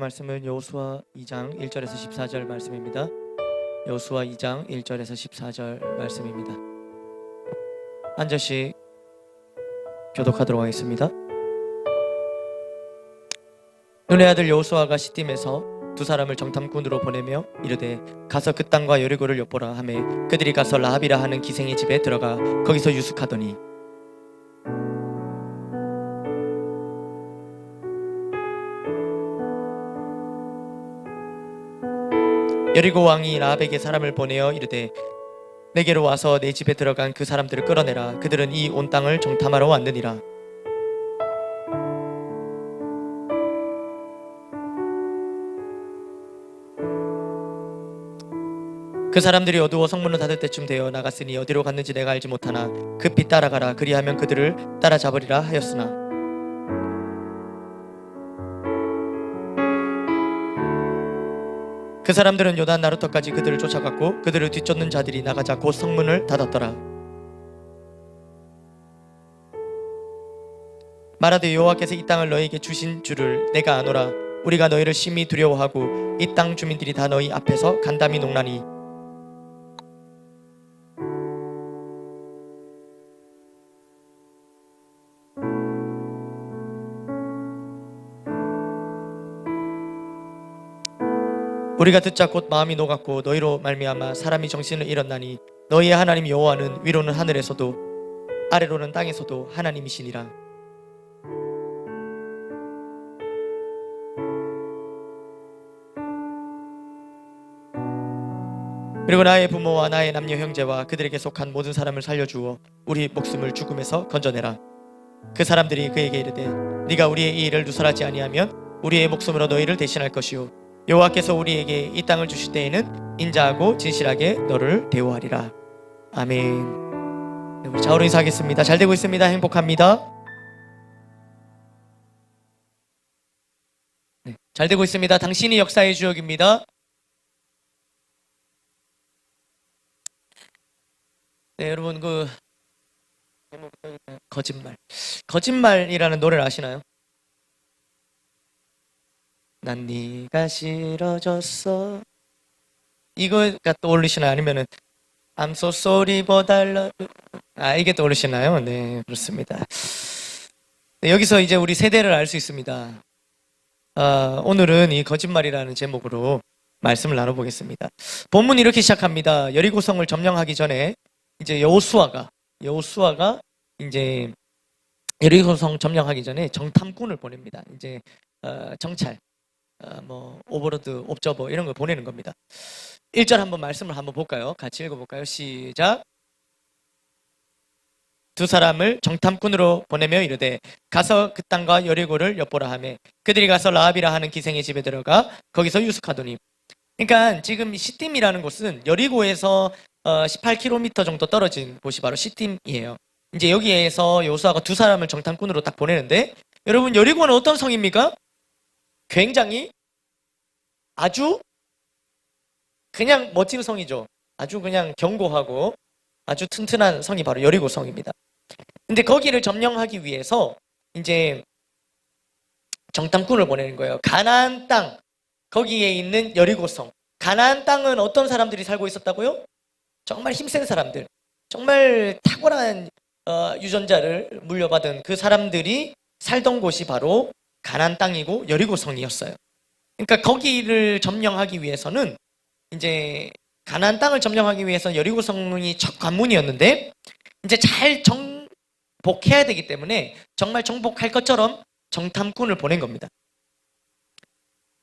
말씀은 여호수아 2장 1절에서 14절 말씀입니다. 여호수아 2장 1절에서 14절 말씀입니다. 한 절씩 교독하도록 하겠습니다. 눈의 아들 여호수아가 시딤에서 두 사람을 정탐꾼으로 보내며 이르되 가서 그 땅과 여리고를 엿보라 하매 그들이 가서 라합이라 하는 기생의 집에 들어가 거기서 유숙하더니 여리고 왕이 라합에게 사람을 보내어 이르되 내게로 와서 내 집에 들어간 그 사람들을 끌어내라. 그들은 이 온 땅을 정탐하러 왔느니라. 그 사람들이 어두워 성문을 닫을 때쯤 되어 나갔으니 어디로 갔는지 내가 알지 못하나 급히 따라가라. 그리하면 그들을 따라잡으리라 하였으나 그 사람들은 요단 나루터까지 그들을 쫓아갔고 그들을 뒤쫓는 자들이 나가자 곧 성문을 닫았더라. 말하되 여호와께서 이 땅을 너희에게 주신 줄을 내가 아노라. 우리가 너희를 심히 두려워하고 이 땅 주민들이 다 너희 앞에서 간담이 농나니 우리가 듣자 곧 마음이 녹았고 너희로 말미암아 사람이 정신을 잃었나니 너희의 하나님 여호와는 위로는 하늘에서도 아래로는 땅에서도 하나님이시니라. 그리고 나의 부모와 나의 남녀 형제와 그들에게 속한 모든 사람을 살려주어 우리 목숨을 죽음에서 건져내라. 그 사람들이 그에게 이르되 네가 우리의 이 일을 누설하지 아니하면 우리의 목숨으로 너희를 대신할 것이요 여호와께서 우리에게 이 땅을 주실 때에는 인자하고 진실하게 너를 대우하리라. 아멘. 우리 좌우로 인사하겠습니다. 잘 되고 있습니다. 행복합니다. 네, 잘 되고 있습니다. 당신이 역사의 주역입니다. 네, 여러분 거짓말이라는 노래를 아시나요? 난 네가 싫어졌어 이거가 떠오르시나요? 아니면은 I'm so sorry but I love you 이게 떠오르시나요? 네, 그렇습니다. 네, 여기서 이제 우리 세대를 알 수 있습니다. 오늘은 이 거짓말이라는 제목으로 말씀을 나눠보겠습니다. 본문이 이렇게 시작합니다. 여리고성을 점령하기 전에 이제 여호수아가 이제 여리고성 점령하기 전에 정탐꾼을 보냅니다. 이제 정찰 오버로드, 옵저버 이런 걸 보내는 겁니다. 1절 한번 말씀을 한번 볼까요? 같이 읽어볼까요? 시작. 두 사람을 정탐꾼으로 보내며 이르되 가서 그 땅과 여리고를 엿보라 하매 그들이 가서 라합이라 하는 기생의 집에 들어가 거기서 유숙하더니. 그러니까 지금 시딤이라는 곳은 여리고에서 18km 정도 떨어진 곳이 바로 시딤이에요. 이제 여기에서 여호수아가 두 사람을 정탐꾼으로 딱 보내는데 여러분 여리고는 어떤 성입니까? 굉장히 아주 그냥 멋진 성이죠. 아주 그냥 견고하고 아주 튼튼한 성이 바로 여리고 성입니다. 근데 거기를 점령하기 위해서 이제 정탐꾼을 보내는 거예요. 가나안 땅, 거기에 있는 여리고 성. 가나안 땅은 어떤 사람들이 살고 있었다고요? 정말 힘센 사람들, 정말 탁월한 유전자를 물려받은 그 사람들이 살던 곳이 바로 가나안 땅이고 여리고 성이었어요. 그러니까 거기를 점령하기 위해서는 이제 가나안 땅을 점령하기 위해서 여리고 성이 첫 관문이었는데 이제 잘 정복해야 되기 때문에 정말 정복할 것처럼 정탐꾼을 보낸 겁니다.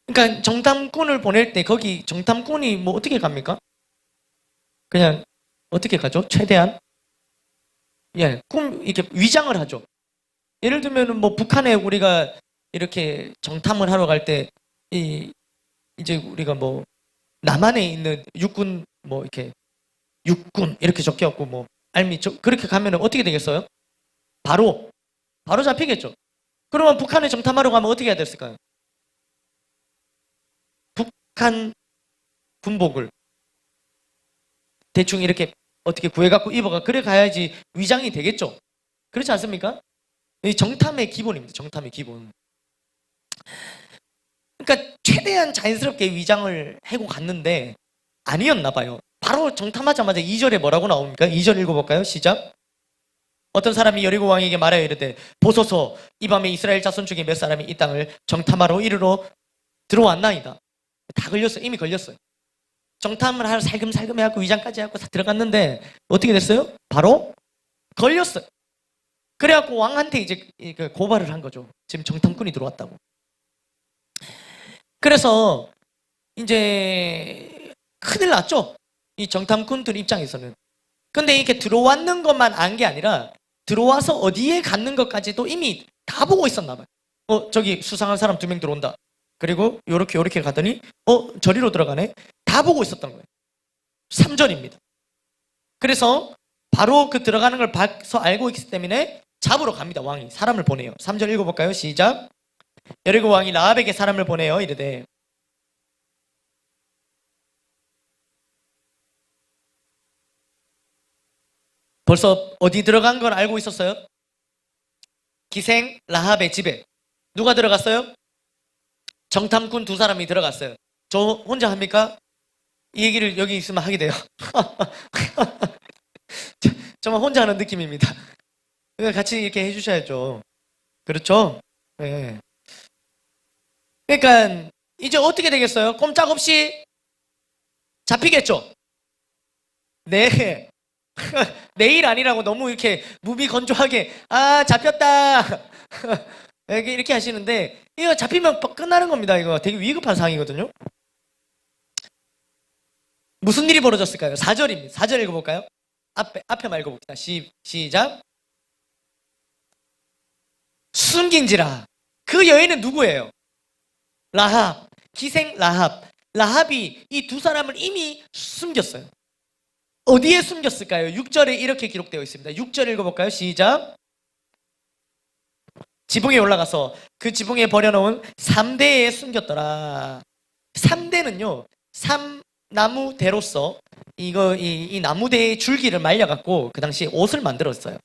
그러니까 정탐꾼을 보낼 때 거기 정탐꾼이 뭐 어떻게 갑니까? 그냥 어떻게 가죠? 최대한 이렇게 위장을 하죠. 예를 들면은 뭐 북한에 우리가 이렇게 정탐을 하러 갈 때 이제 우리가 뭐 남한에 있는 육군 뭐 이렇게 육군 이렇게 적혀갖고 뭐 알미 그렇게 가면은 어떻게 되겠어요? 바로 잡히겠죠. 그러면 북한에 정탐하러 가면 어떻게 해야 됐을까요? 북한 군복을 대충 이렇게 어떻게 구해갖고 입어가 그래 가야지 위장이 되겠죠. 그렇지 않습니까? 이 정탐의 기본입니다. 정탐의 기본. 그러니까 최대한 자연스럽게 위장을 해고 갔는데 아니었나 봐요. 바로 정탐하자마자 2절에 뭐라고 나옵니까? 2절 읽어볼까요? 시작. 어떤 사람이 여리고 왕에게 말하여 이르되 보소서 이 밤에 이스라엘 자손 중에 몇 사람이 이 땅을 정탐하러 이르러 들어왔나이다. 다 걸렸어요. 이미 걸렸어요. 정탐을 하러 살금살금 해갖고 위장까지 해갖고 다 들어갔는데 어떻게 됐어요? 바로 걸렸어요. 그래갖고 왕한테 이제 고발을 한 거죠. 지금 정탐꾼이 들어왔다고. 그래서 이제 큰일 났죠. 이 정탐꾼들 입장에서는. 근데 이렇게 들어왔는 것만 안 게 아니라 들어와서 어디에 갔는 것까지도 이미 다 보고 있었나 봐요. 저기 수상한 사람 2명 들어온다. 그리고 요렇게 가더니 저리로 들어가네. 다 보고 있었던 거예요. 3절입니다. 그래서 바로 그 들어가는 걸 봐서 알고 있기 때문에 잡으러 갑니다. 왕이 사람을 보내요. 3절 읽어볼까요? 시작. 여리고 왕이 라합에게 사람을 보내요. 이르되 벌써 어디 들어간 걸 알고 있었어요? 기생 라합의 집에 누가 들어갔어요? 정탐꾼 2사람이 들어갔어요. 저 혼자 합니까? 이 얘기를 여기 있으면 하게 돼요. 정말 혼자 하는 느낌입니다. 같이 이렇게 해주셔야죠. 그렇죠? 네. 그러니까 이제 어떻게 되겠어요? 꼼짝없이 잡히겠죠? 네. 내일 아니라고 너무 이렇게 무비건조하게 잡혔다 이렇게 하시는데 이거 잡히면 끝나는 겁니다. 이거 되게 위급한 상황이거든요. 무슨 일이 벌어졌을까요? 4절입니다. 4절 읽어볼까요? 앞에만 읽어봅시다. 시작. 숨긴지라. 그 여인은 누구예요? 라합, 기생 라합. 라합이 이 2사람을 이미 숨겼어요. 어디에 숨겼을까요? 6절에 이렇게 기록되어 있습니다. 6절 읽어볼까요? 시작. 지붕에 올라가서 그 지붕에 버려놓은 3대에 숨겼더라. 3대는요, 삼나무대로서 이 나무대의 줄기를 말려갖고 그 당시에 옷을 만들었어요.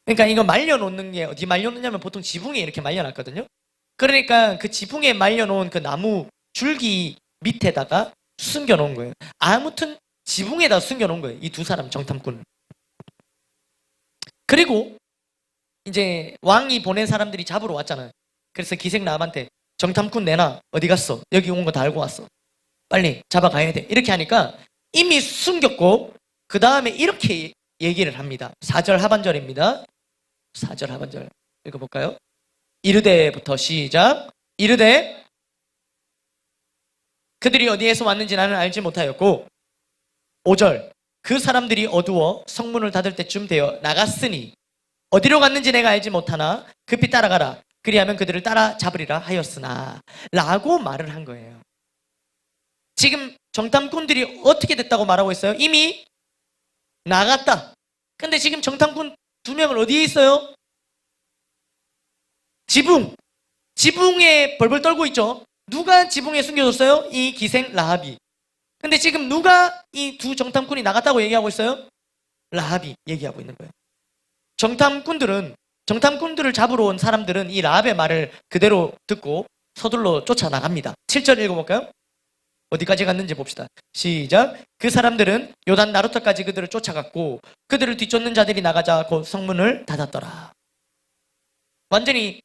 그러니까 이거 말려놓는 게 어디 말려놓냐면 보통 지붕에 이렇게 말려놨거든요. 그러니까 그 지붕에 말려놓은 그 나무 줄기 밑에다가 숨겨놓은 거예요. 아무튼 지붕에다 숨겨놓은 거예요. 이 2사람 정탐꾼. 그리고 이제 왕이 보낸 사람들이 잡으러 왔잖아요. 그래서 기생 라합한테 정탐꾼 내놔. 어디 갔어? 여기 온 거 다 알고 왔어. 빨리 잡아가야 돼. 이렇게 하니까 이미 숨겼고 그 다음에 이렇게 얘기를 합니다. 4절 하반절입니다. 4절 하반절 읽어볼까요? 이르되부터 시작. 이르되 그들이 어디에서 왔는지 나는 알지 못하였고 5절 그 사람들이 어두워 성문을 닫을 때쯤 되어 나갔으니 어디로 갔는지 내가 알지 못하나 급히 따라가라. 그리하면 그들을 따라 잡으리라 하였으나 라고 말을 한 거예요. 지금 정탐꾼들이 어떻게 됐다고 말하고 있어요? 이미 나갔다. 근데 지금 정탐꾼 2명은 어디에 있어요? 지붕에 벌벌 떨고 있죠. 누가 지붕에 숨겨줬어요? 이 기생 라합이. 근데 지금 누가 이 2 정탐꾼이 나갔다고 얘기하고 있어요? 라합이 얘기하고 있는 거예요. 정탐꾼들을 잡으러 온 사람들은 이 라합의 말을 그대로 듣고 서둘러 쫓아나갑니다. 7절 읽어볼까요? 어디까지 갔는지 봅시다. 시작. 그 사람들은 요단 나루터까지 그들을 쫓아갔고 그들을 뒤쫓는 자들이 나가자 곧 성문을 닫았더라. 완전히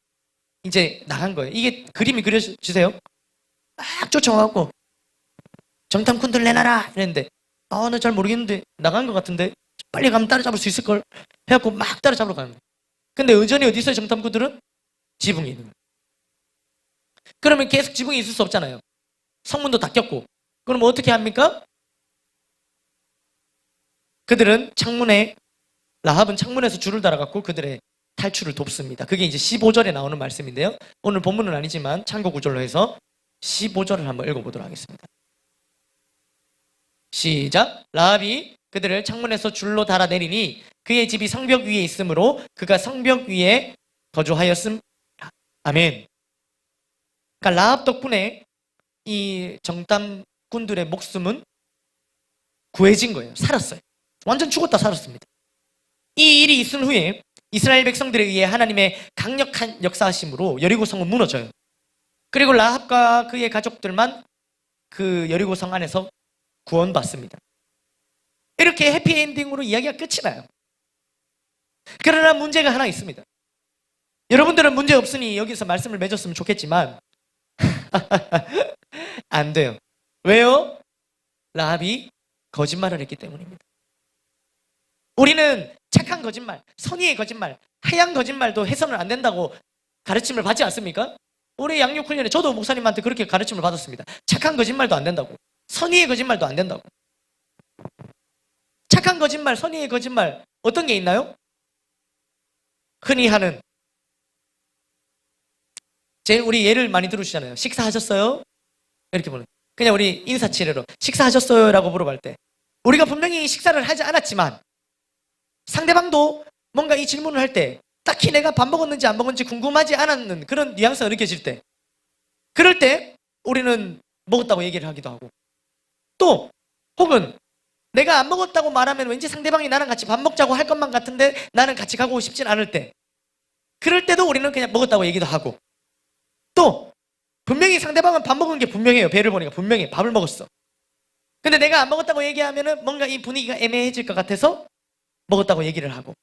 이제 나간 거예요. 이게 그림이 그려주세요. 막 쫓아와갖고 정탐꾼들 내놔라 이랬는데 나 잘 모르겠는데 나간 것 같은데 빨리 가면 따라잡을 수 있을걸 해갖고 막 따라잡으러 가는 거예요. 근데 여전히 어디 있어요? 정탐꾼들은? 지붕에 있는 거예요. 그러면 계속 지붕에 있을 수 없잖아요. 성문도 닫혔고. 그럼 어떻게 합니까? 그들은 라합은 창문에서 줄을 달아갖고 그들의 탈출을 돕습니다. 그게 이제 15절에 나오는 말씀인데요. 오늘 본문은 아니지만 참고 구절로 해서 15절을 한번 읽어보도록 하겠습니다. 시작. 라합이 그들을 창문에서 줄로 달아내리니 그의 집이 성벽 위에 있으므로 그가 성벽 위에 거주하였음. 아멘. 그러니까 라합 덕분에 이 정탐꾼들의 목숨은 구해진 거예요. 살았어요. 완전 죽었다 살았습니다. 이 일이 있은 후에 이스라엘 백성들에 의해 하나님의 강력한 역사하심으로 여리고 성은 무너져요. 그리고 라합과 그의 가족들만 그 여리고성 안에서 구원받습니다. 이렇게 해피엔딩으로 이야기가 끝이 나요. 그러나 문제가 하나 있습니다. 여러분들은 문제 없으니 여기서 말씀을 맺었으면 좋겠지만 안 돼요. 왜요? 라합이 거짓말을 했기 때문입니다. 우리는 착한 거짓말, 선의의 거짓말, 하얀 거짓말도 해서는 안 된다고 가르침을 받지 않습니까? 우리 양육훈련에 저도 목사님한테 그렇게 가르침을 받았습니다. 착한 거짓말도 안 된다고, 선의의 거짓말도 안 된다고. 착한 거짓말, 선의의 거짓말 어떤 게 있나요? 흔히 하는, 우리 예를 많이 들으시잖아요. 식사하셨어요? 이렇게 보는, 그냥 우리 인사치레로 식사하셨어요? 라고 물어볼 때 우리가 분명히 식사를 하지 않았지만 상대방도 뭔가 이 질문을 할 때 딱히 내가 밥 먹었는지 안 먹었는지 궁금하지 않았는 그런 뉘앙스가 느껴질 때, 그럴 때 우리는 먹었다고 얘기를 하기도 하고, 또 혹은 내가 안 먹었다고 말하면 왠지 상대방이 나랑 같이 밥 먹자고 할 것만 같은데 나는 같이 가고 싶진 않을 때, 그럴 때도 우리는 그냥 먹었다고 얘기도 하고, 또 분명히 상대방은 밥 먹은 게 분명해요. 배를 보니까 분명히 밥을 먹었어. 근데 내가 안 먹었다고 얘기하면은 뭔가 이 분위기가 애매해질 것 같아서 먹었다고 얘기를 하고,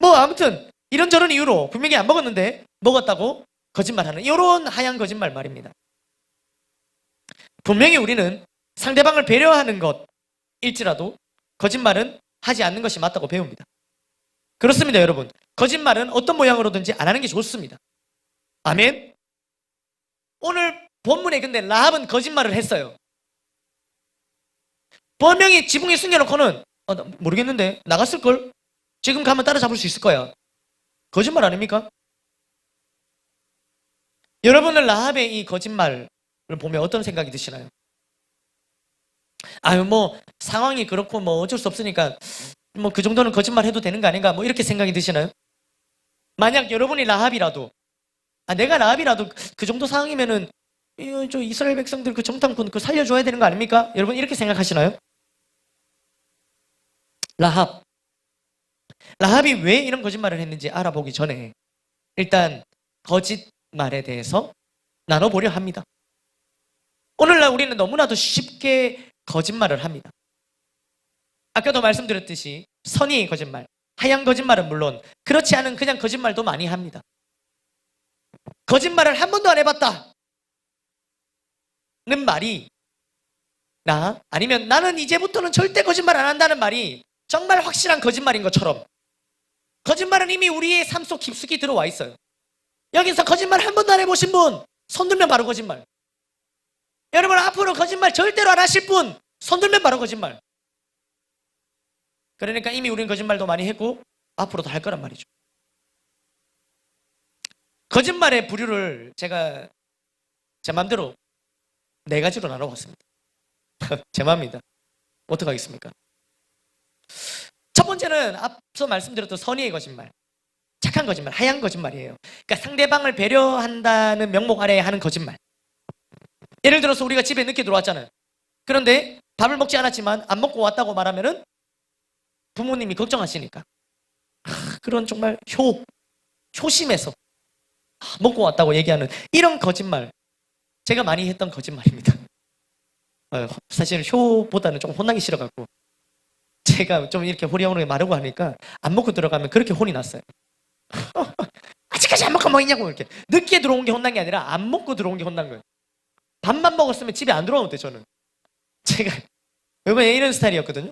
뭐 아무튼 이런저런 이유로 분명히 안 먹었는데 먹었다고 거짓말하는 이런 하얀 거짓말 말입니다. 분명히 우리는 상대방을 배려하는 것일지라도 거짓말은 하지 않는 것이 맞다고 배웁니다. 그렇습니다, 여러분. 거짓말은 어떤 모양으로든지 안 하는 게 좋습니다. 아멘. 오늘 본문에 근데 라합은 거짓말을 했어요. 분명히 지붕에 숨겨놓고는 나 모르겠는데 나갔을걸? 지금 가면 따라잡을 수 있을 거야. 거짓말 아닙니까? 여러분은 라합의 이 거짓말을 보면 어떤 생각이 드시나요? 아유, 뭐 상황이 그렇고 뭐 어쩔 수 없으니까 뭐 그 정도는 거짓말 해도 되는 거 아닌가, 뭐 이렇게 생각이 드시나요? 만약 여러분이 라합이라도, 내가 라합이라도 그 정도 상황이면은 저 이스라엘 백성들 그 정탐꾼 그거 살려줘야 되는 거 아닙니까? 여러분 이렇게 생각하시나요? 라합이 왜 이런 거짓말을 했는지 알아보기 전에 일단 거짓말에 대해서 나눠보려 합니다. 오늘날 우리는 너무나도 쉽게 거짓말을 합니다. 아까도 말씀드렸듯이 선의의 거짓말, 하얀 거짓말은 물론 그렇지 않은 그냥 거짓말도 많이 합니다. 거짓말을 한 번도 안 해봤다 는 말이 아니면 나는 이제부터는 절대 거짓말 안 한다는 말이 정말 확실한 거짓말인 것처럼, 거짓말은 이미 우리의 삶 속 깊숙이 들어와 있어요. 여기서 거짓말 한 번도 안 해보신 분 손들면 바로 거짓말. 여러분 앞으로 거짓말 절대로 안 하실 분 손들면 바로 거짓말. 그러니까 이미 우리는 거짓말도 많이 했고 앞으로도 할 거란 말이죠. 거짓말의 부류를 제가 제 마음대로 4가지로 나눠봤습니다. 제 마음입니다. 어떡하겠습니까? 첫 번째는 앞서 말씀드렸던 선의의 거짓말, 착한 거짓말, 하얀 거짓말이에요. 그러니까 상대방을 배려한다는 명목 아래에 하는 거짓말. 예를 들어서 우리가 집에 늦게 들어왔잖아요. 그런데 밥을 먹지 않았지만 안 먹고 왔다고 말하면은 부모님이 걱정하시니까 그런 정말 효심에서 먹고 왔다고 얘기하는 이런 거짓말, 제가 많이 했던 거짓말입니다. 사실 효보다는 좀 혼나기 싫어갖고 제가 좀 이렇게 호리호리 마르고 하니까 안 먹고 들어가면 그렇게 혼이 났어요. 아직까지 안 먹고 뭐 있냐고. 이렇게 늦게 들어온 게 혼난 게 아니라 안 먹고 들어온 게 혼난 거예요. 밥만 먹었으면 집에 안 들어오는데 저는 제가 이번에 이런 스타일이었거든요.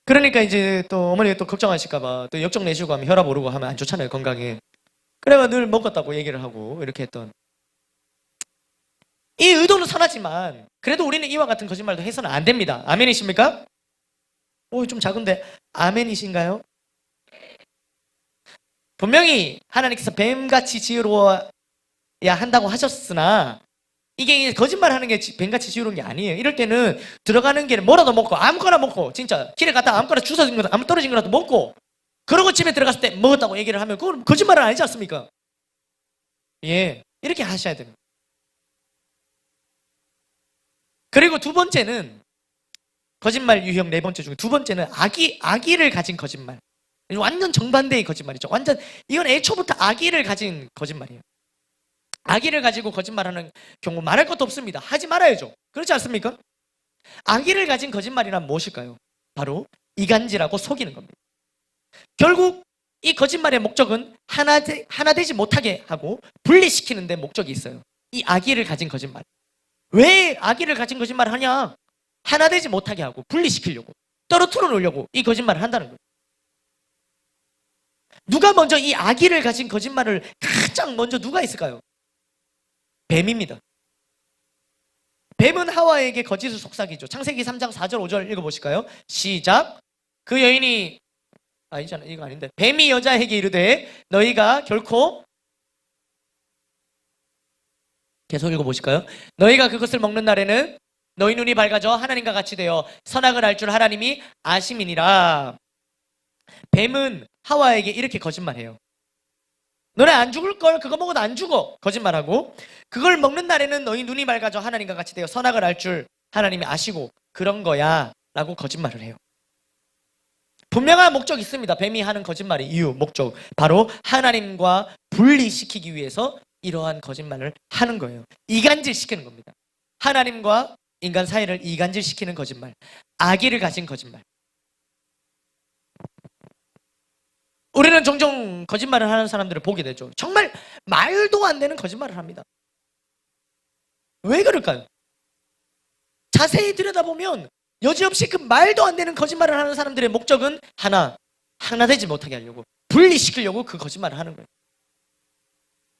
그러니까 이제 또 어머니가 또 걱정하실까봐 또 역정 내시고 하면 혈압 오르고 하면 안 좋잖아요, 건강에. 그래가 늘 먹었다고 얘기를 하고 이렇게 했던, 이 의도는 선하지만 그래도 우리는 이와 같은 거짓말도 해서는 안 됩니다. 아멘이십니까? 좀 작은데 아멘이신가요? 분명히 하나님께서 뱀같이 지으러야 한다고 하셨으나 이게 거짓말하는 게 뱀같이 지으러운 게 아니에요. 이럴 때는 들어가는 길에 뭐라도 먹고 아무거나 먹고, 진짜 길에 갔다 아무거나 주워진 거라도 아무 떨어진 거라도 먹고, 그러고 집에 들어갔을 때 먹었다고 얘기를 하면 그건 거짓말은 아니지 않습니까? 예, 이렇게 하셔야 됩니다. 그리고 두 번째는 거짓말 유형 4번째 중에 두 번째는 악의를 가진 거짓말. 완전 정반대의 거짓말이죠. 완전 이건 애초부터 악의를 가진 거짓말이에요. 악의를 가지고 거짓말하는 경우 말할 것도 없습니다. 하지 말아야죠. 그렇지 않습니까? 악의를 가진 거짓말이란 무엇일까요? 바로 이간질하고 속이는 겁니다. 결국 이 거짓말의 목적은 하나 되지 못하게 하고 분리시키는 데 목적이 있어요. 이 악의를 가진 거짓말. 왜 악의를 가진 거짓말을 하냐? 하나 되지 못하게 하고 분리시키려고, 떨어뜨려 놓으려고 이 거짓말을 한다는 거예요. 누가 먼저 이 악의를 가진 거짓말을 가장 먼저 누가 있을까요? 뱀입니다. 뱀은 하와에게 거짓을 속삭이죠. 창세기 3장 4절 5절 읽어보실까요? 시작. 그 여인이 아니잖아, 이거 아닌데. 뱀이 여자에게 이르되 너희가 결코, 계속 읽어보실까요? 너희가 그것을 먹는 날에는 너희 눈이 밝아져 하나님과 같이 되어 선악을 알 줄 하나님이 아심이니라. 뱀은 하와에게 이렇게 거짓말해요. 너네 안 죽을 걸, 그거 먹어도 안 죽어. 거짓말하고, 그걸 먹는 날에는 너희 눈이 밝아져 하나님과 같이 되어 선악을 알 줄 하나님이 아시고 그런 거야 라고 거짓말을 해요. 분명한 목적이 있습니다. 뱀이 하는 거짓말의 이유, 목적. 바로 하나님과 분리시키기 위해서 이러한 거짓말을 하는 거예요. 이간질시키는 겁니다. 하나님과 인간 사이를 이간질시키는 거짓말. 악의를 가진 거짓말. 우리는 종종 거짓말을 하는 사람들을 보게 되죠. 정말 말도 안 되는 거짓말을 합니다. 왜 그럴까요? 자세히 들여다보면 여지없이 그 말도 안 되는 거짓말을 하는 사람들의 목적은 하나 되지 못하게 하려고, 분리시키려고 그 거짓말을 하는 거예요.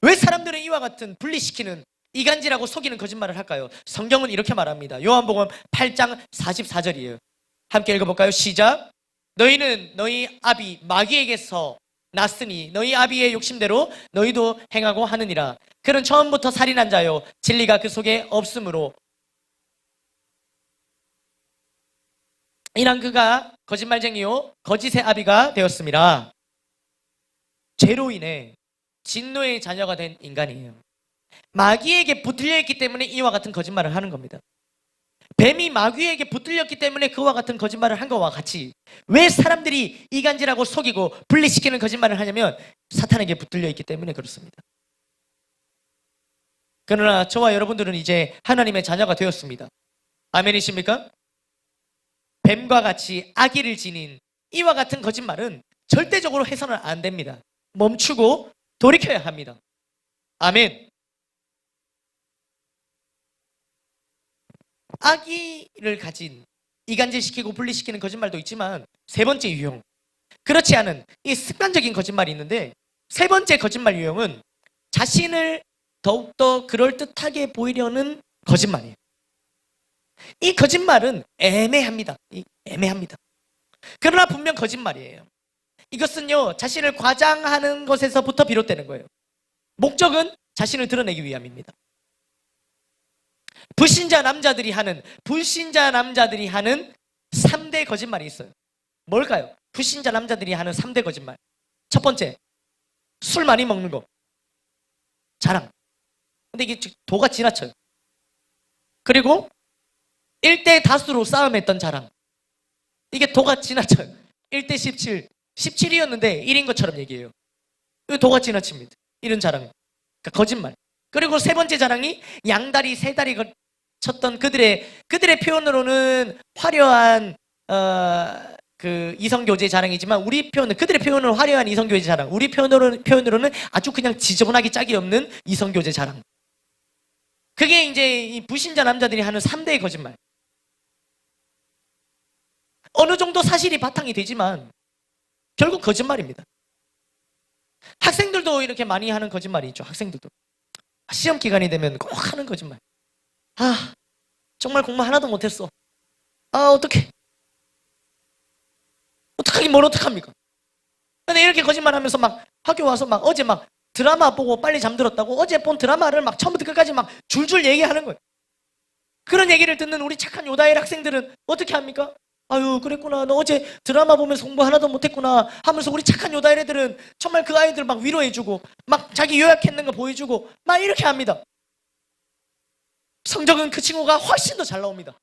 왜 사람들은 이와 같은 분리시키는, 이간질하고 속이는 거짓말을 할까요? 성경은 이렇게 말합니다. 요한복음 8장 44절이에요. 함께 읽어볼까요? 시작. 너희는 너희 아비 마귀에게서 났으니 너희 아비의 욕심대로 너희도 행하고 하느니라. 그는 처음부터 살인한 자요 진리가 그 속에 없으므로 이는 그가 거짓말쟁이요 거짓의 아비가 되었습니다. 죄로 인해 진노의 자녀가 된 인간이에요. 마귀에게 붙들려 있기 때문에 이와 같은 거짓말을 하는 겁니다. 뱀이 마귀에게 붙들렸기 때문에 그와 같은 거짓말을 한 것과 같이, 왜 사람들이 이간질하고 속이고 분리시키는 거짓말을 하냐면 사탄에게 붙들려 있기 때문에 그렇습니다. 그러나 저와 여러분들은 이제 하나님의 자녀가 되었습니다. 아멘이십니까? 뱀과 같이 악의를 지닌 이와 같은 거짓말은 절대적으로 해서는 안 됩니다. 멈추고 돌이켜야 합니다. 아멘. 악의를 가진, 이간질시키고 분리시키는 거짓말도 있지만 세 번째 유형, 그렇지 않은 이 습관적인 거짓말이 있는데, 세 번째 거짓말 유형은 자신을 더욱더 그럴듯하게 보이려는 거짓말이에요. 이 거짓말은 애매합니다. 애매합니다. 그러나 분명 거짓말이에요. 이것은요, 자신을 과장하는 것에서부터 비롯되는 거예요. 목적은 자신을 드러내기 위함입니다. 불신자 남자들이 하는 3대 거짓말이 있어요. 뭘까요? 불신자 남자들이 하는 3대 거짓말. 첫 번째, 술 많이 먹는 거. 자랑. 근데 이게 도가 지나쳐요. 그리고 1대 다수로 싸움했던 자랑. 이게 도가 지나쳐요. 1대 17. 17이었는데 1인 것처럼 얘기해요. 이거 도가 지나칩니다. 이런 자랑. 그러니까 거짓말. 그리고 세 번째 자랑이 양다리, 세다리 쳤던 그들의 표현으로는 화려한 그 이성교제 자랑이지만 그들의 표현은 화려한 이성교제 자랑. 우리 표현으로는 아주 그냥 지저분하기 짝이 없는 이성교제 자랑. 그게 이제 이 불신자 남자들이 하는 3대의 거짓말. 어느 정도 사실이 바탕이 되지만 결국 거짓말입니다. 학생들도 이렇게 많이 하는 거짓말이 있죠. 학생들도 시험 기간이 되면 꼭 하는 거짓말. 정말 공부 하나도 못했어. 어떡해. 어떡하긴 뭘 어떡합니까? 근데 이렇게 거짓말하면서 막 학교 와서 막 어제 막 드라마 보고 빨리 잠들었다고 어제 본 드라마를 막 처음부터 끝까지 막 줄줄 얘기하는 거예요. 그런 얘기를 듣는 우리 착한 요다엘 학생들은 어떻게 합니까? 아유, 그랬구나. 너 어제 드라마 보면서 공부 하나도 못했구나 하면서 우리 착한 요다엘 애들은 정말 그 아이들 막 위로해주고 막 자기 요약했는 거 보여주고 막 이렇게 합니다. 성적은 그 친구가 훨씬 더 잘 나옵니다.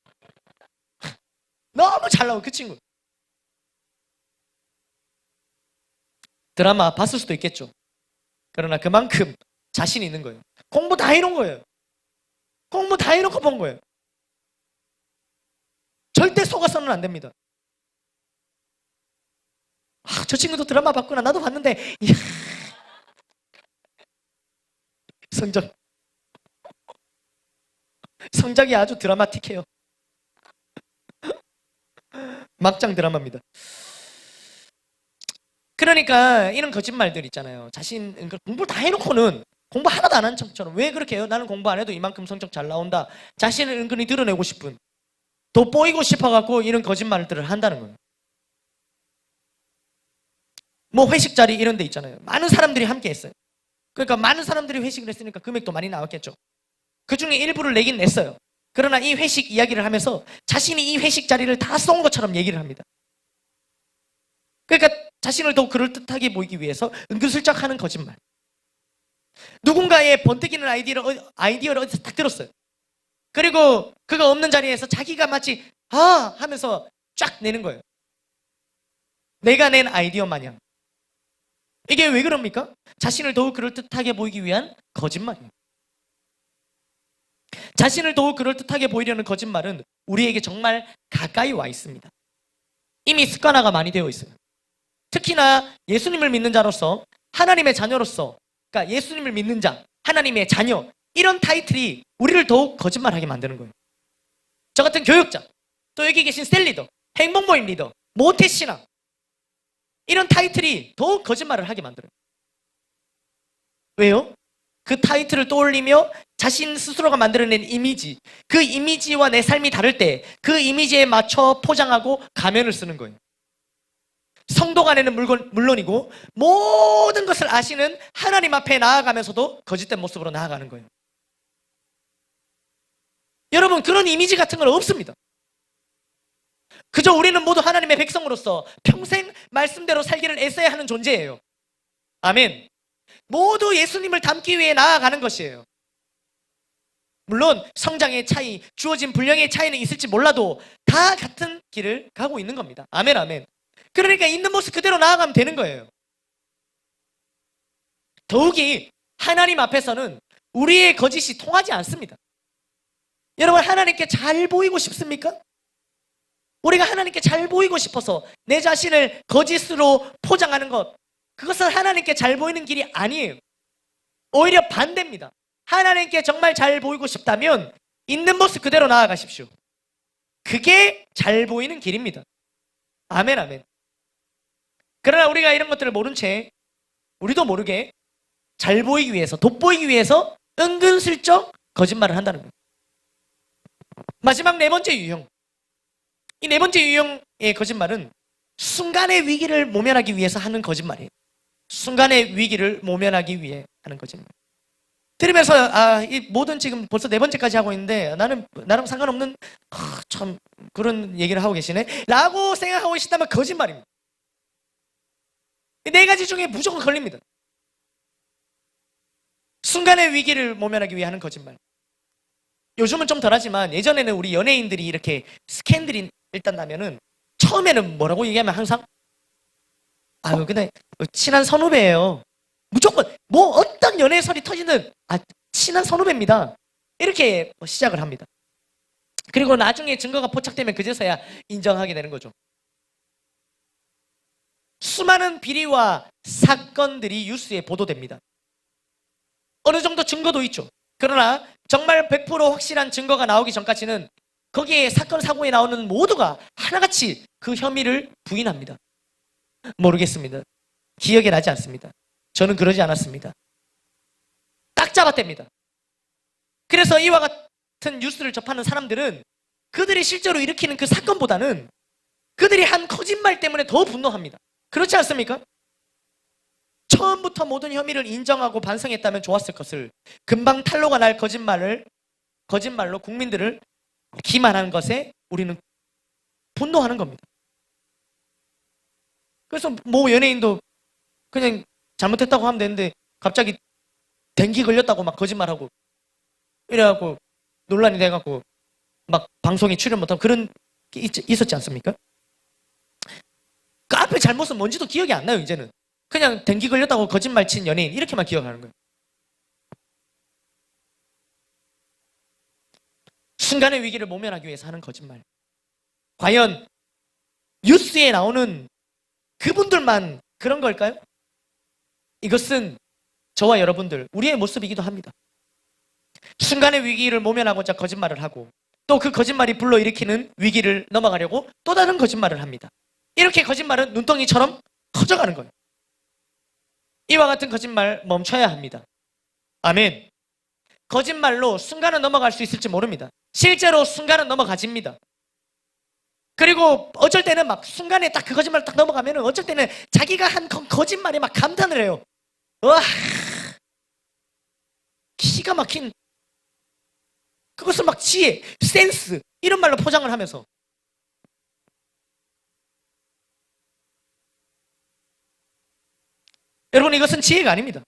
너무 잘 나와요, 그 친구. 드라마 봤을 수도 있겠죠. 그러나 그만큼 자신 있는 거예요. 공부 다 해놓은 거예요. 공부 다 해놓고 본 거예요. 절대 속아서는 안 됩니다. 아, 저 친구도 드라마 봤구나. 나도 봤는데, 이야, 성적이 아주 드라마틱해요. 막장 드라마입니다. 그러니까 이런 거짓말들 있잖아요. 자신 공부를 다 해놓고는 공부 하나도 안 한 척처럼 왜 그렇게 해요? 나는 공부 안 해도 이만큼 성적 잘 나온다. 자신을 은근히 드러내고 싶은, 돋보이고 싶어갖고 이런 거짓말들을 한다는 거예요. 뭐 회식 자리 이런 데 있잖아요. 많은 사람들이 함께 했어요. 그러니까 많은 사람들이 회식을 했으니까 금액도 많이 나왔겠죠. 그 중에 일부를 내긴 냈어요. 그러나 이 회식 이야기를 하면서 자신이 이 회식 자리를 다 쏜 것처럼 얘기를 합니다. 그러니까 자신을 더 그럴듯하게 보이기 위해서 은근슬쩍 하는 거짓말. 누군가의 번뜩이는 아이디어를 어디서 딱 들었어요. 그리고 그거 없는 자리에서 자기가 마치 하면서 쫙 내는 거예요. 내가 낸 아이디어 마냥. 이게 왜 그럽니까? 자신을 더욱 그럴듯하게 보이기 위한 거짓말이에요. 자신을 더욱 그럴듯하게 보이려는 거짓말은 우리에게 정말 가까이 와 있습니다. 이미 습관화가 많이 되어 있어요. 특히나 예수님을 믿는 자로서, 하나님의 자녀로서, 그러니까 예수님을 믿는 자, 하나님의 자녀, 이런 타이틀이 우리를 더욱 거짓말하게 만드는 거예요. 저 같은 교육자, 또 여기 계신 셀리더, 행복모임 리더, 모태신앙, 이런 타이틀이 더욱 거짓말을 하게 만들어요. 왜요? 그 타이틀을 떠올리며 자신 스스로가 만들어낸 이미지, 그 이미지와 내 삶이 다를 때 그 이미지에 맞춰 포장하고 가면을 쓰는 거예요. 성도 간에는 물론이고 모든 것을 아시는 하나님 앞에 나아가면서도 거짓된 모습으로 나아가는 거예요. 여러분, 그런 이미지 같은 건 없습니다. 그저 우리는 모두 하나님의 백성으로서 평생 말씀대로 살기를 애써야 하는 존재예요. 아멘. 모두 예수님을 닮기 위해 나아가는 것이에요. 물론 성장의 차이, 주어진 분량의 차이는 있을지 몰라도 다 같은 길을 가고 있는 겁니다. 아멘, 아멘. 그러니까 있는 모습 그대로 나아가면 되는 거예요. 더욱이 하나님 앞에서는 우리의 거짓이 통하지 않습니다. 여러분, 하나님께 잘 보이고 싶습니까? 우리가 하나님께 잘 보이고 싶어서 내 자신을 거짓으로 포장하는 것, 그것은 하나님께 잘 보이는 길이 아니에요. 오히려 반대입니다. 하나님께 정말 잘 보이고 싶다면 있는 모습 그대로 나아가십시오. 그게 잘 보이는 길입니다. 아멘, 아멘. 그러나 우리가 이런 것들을 모른 채, 우리도 모르게 잘 보이기 위해서, 돋보이기 위해서 은근슬쩍 거짓말을 한다는 거예요. 마지막 네 번째 유형. 이 네 번째 유형의 거짓말은 순간의 위기를 모면하기 위해서 하는 거짓말이에요. 순간의 위기를 모면하기 위해 하는 거짓말. 들으면서 이 모든 지금 벌써 네 번째까지 하고 있는데 나랑 상관없는 참 그런 얘기를 하고 계시네 라고 생각하고 계시다면 거짓말입니다. 이 네 가지 중에 무조건 걸립니다. 순간의 위기를 모면하기 위해 하는 거짓말. 요즘은 좀 덜하지만 예전에는 우리 연예인들이 이렇게 스캔들이 일단 나면은 처음에는 뭐라고 얘기하면 항상 근데 친한 선후배예요. 무조건 뭐 어떤 연애설이 터지는 친한 선후배입니다. 이렇게 시작을 합니다. 그리고 나중에 증거가 포착되면 그제서야 인정하게 되는 거죠. 수많은 비리와 사건들이 뉴스에 보도됩니다. 어느 정도 증거도 있죠. 그러나 정말 100% 확실한 증거가 나오기 전까지는 거기에 사건 사고에 나오는 모두가 하나같이 그 혐의를 부인합니다. 모르겠습니다. 기억이 나지 않습니다. 저는 그러지 않았습니다. 딱 잡아댑니다. 그래서 이와 같은 뉴스를 접하는 사람들은 그들이 실제로 일으키는 그 사건보다는 그들이 한 거짓말 때문에 더 분노합니다. 그렇지 않습니까? 처음부터 모든 혐의를 인정하고 반성했다면 좋았을 것을 금방 탄로가 날 거짓말로 국민들을 기만한 것에 우리는 분노하는 겁니다. 그래서 뭐 연예인도 그냥 잘못했다고 하면 되는데 갑자기 댕기 걸렸다고 막 거짓말하고 이래갖고 논란이 돼갖고 막 방송에 출연 못하고 그런 게 있었지 않습니까? 그 앞에 잘못은 뭔지도 기억이 안 나요. 이제는 그냥 댕기 걸렸다고 거짓말 친 연예인 이렇게만 기억하는 거예요. 순간의 위기를 모면하기 위해서 하는 거짓말. 과연 뉴스에 나오는 그분들만 그런 걸까요? 이것은 저와 여러분들, 우리의 모습이기도 합니다. 순간의 위기를 모면하고자 거짓말을 하고 또 그 거짓말이 불러일으키는 위기를 넘어가려고 또 다른 거짓말을 합니다. 이렇게 거짓말은 눈덩이처럼 커져가는 거예요. 이와 같은 거짓말 멈춰야 합니다. 아멘. 거짓말로 순간은 넘어갈 수 있을지 모릅니다. 실제로 순간은 넘어가집니다. 그리고 어쩔 때는 막 순간에 딱 그 거짓말 딱 넘어가면 어쩔 때는 자기가 한 거짓말에 막 감탄을 해요. 와, 기가 막힌, 그것을 막 지혜, 센스 이런 말로 포장을 하면서 여러분 이것은 지혜가 아닙니다.